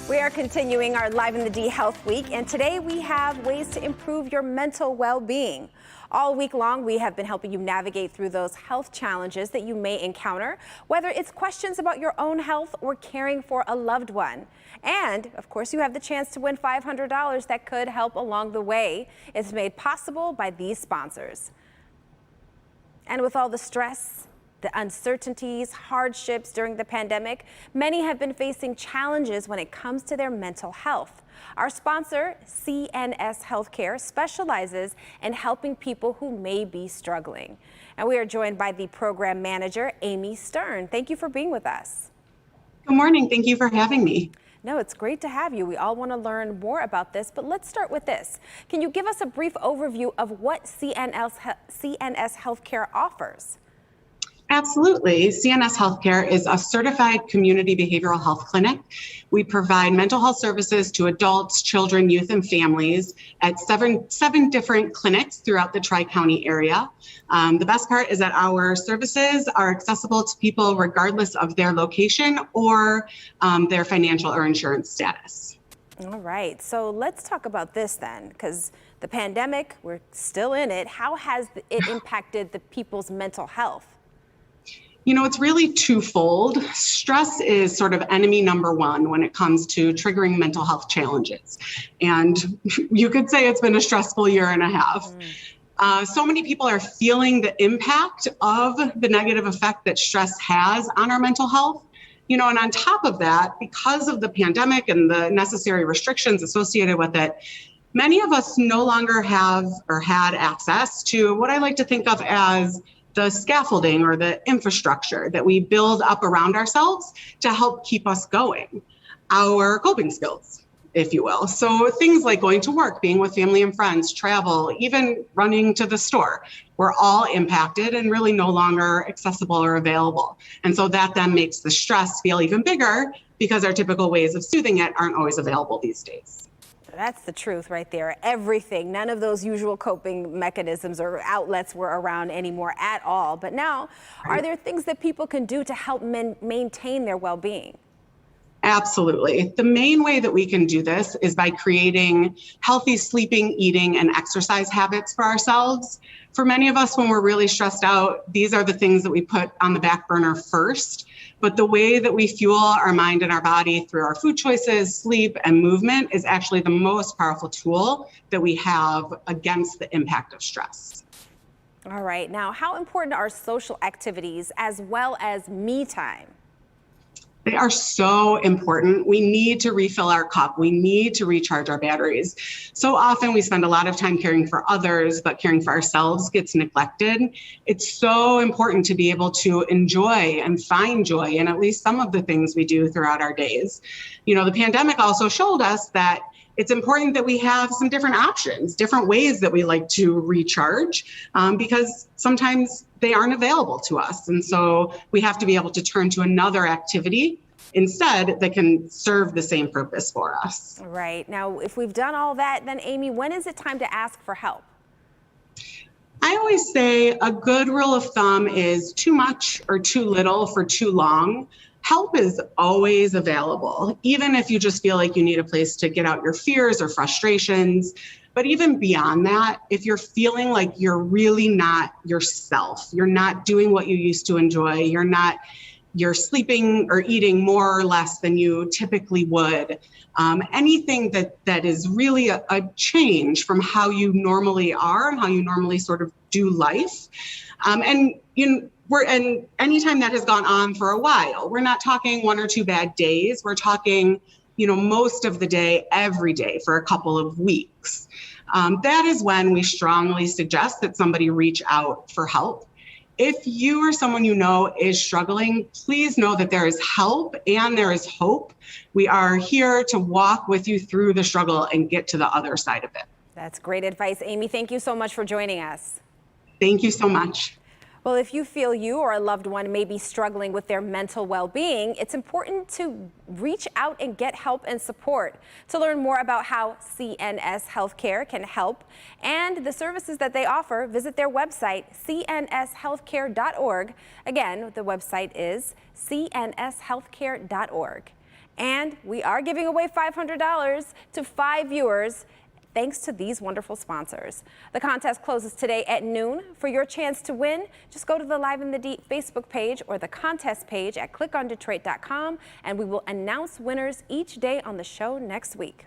We are continuing our Live in the D Health Week, and today we have ways to improve your mental well-being. All week long, we have been helping you navigate through those health challenges that you may encounter, whether it's questions about your own health or caring for a loved one. And, of course, you have the chance to win $500 that could help along the way. It's made possible by these sponsors. And with all the stress, the uncertainties, hardships during the pandemic, many have been facing challenges when it comes to their mental health. Our sponsor, CNS Healthcare, specializes in helping people who may be struggling. And we are joined by the program manager, Amy Stern. Thank you for being with us. Good morning. Thank you for having me. No, it's great to have you. We all want to learn more about this, but let's start with this. Can you give us a brief overview of what CNS Healthcare offers? Absolutely. CNS Healthcare is a certified community behavioral health clinic. We provide mental health services to adults, children, youth, and families at seven different clinics throughout the Tri-County area. The best part is that our services are accessible to people regardless of their location or their financial or insurance status. All right. So let's talk about this then, because the pandemic, we're still in it. How has it impacted the people's mental health? You know, it's really twofold. Stress is sort of enemy number one when it comes to triggering mental health challenges. And you could say it's been a stressful year and a half. So many people are feeling the impact of the negative effect that stress has on our mental health. You know, and on top of that, because of the pandemic and the necessary restrictions associated with it, many of us no longer have or had access to what I like to think of as the scaffolding or the infrastructure that we build up around ourselves to help keep us going, our coping skills, if you will. So things like going to work, being with family and friends, travel, even running to the store, we're all impacted and really no longer accessible or available. And so that then makes the stress feel even bigger because our typical ways of soothing it aren't always available these days. That's the truth right there. Everything, none of those usual coping mechanisms or outlets were around anymore at all. But now, are there things that people can do to help maintain their well-being? Absolutely. The main way that we can do this is by creating healthy sleeping, eating, and exercise habits for ourselves. For many of us, when we're really stressed out, these are the things that we put on the back burner first. But the way that we fuel our mind and our body through our food choices, sleep, and movement is actually the most powerful tool that we have against the impact of stress. All right. Now, how important are social activities as well as me time? They are so important. We need to refill our cup. We need to recharge our batteries. So often we spend a lot of time caring for others, but caring for ourselves gets neglected. It's so important to be able to enjoy and find joy in at least some of the things we do throughout our days. You know, the pandemic also showed us that it's important that we have some different options, different ways that we like to recharge, because sometimes they aren't available to us. And so we have to be able to turn to another activity instead that can serve the same purpose for us. Right. Now, if we've done all that, then Amy, when is it time to ask for help? I always say a good rule of thumb is too much or too little for too long. Help is always available, even if you just feel like you need a place to get out your fears or frustrations. But even beyond that, if you're feeling like you're really not yourself, you're not doing what you used to enjoy, you're sleeping or eating more or less than you typically would, anything that is really a change from how you normally are and how you normally sort of do life. And anytime that has gone on for a while, we're not talking 1 or 2 bad days. We're talking, most of the day, every day for a couple of weeks. That is when we strongly suggest that somebody reach out for help. If you or someone you know is struggling, please know that there is help and there is hope. We are here to walk with you through the struggle and get to the other side of it. That's great advice, Amy. Thank you so much for joining us. Thank you so much. Well, if you feel you or a loved one may be struggling with their mental well-being, it's important to reach out and get help and support. To learn more about how CNS Healthcare can help and the services that they offer, visit their website, cnshealthcare.org. Again, the website is cnshealthcare.org. And we are giving away $500 to 5 viewers thanks to these wonderful sponsors. The contest closes today at noon. For your chance to win, just go to the Live in the D Facebook page or the contest page at clickondetroit.com, and we will announce winners each day on the show next week.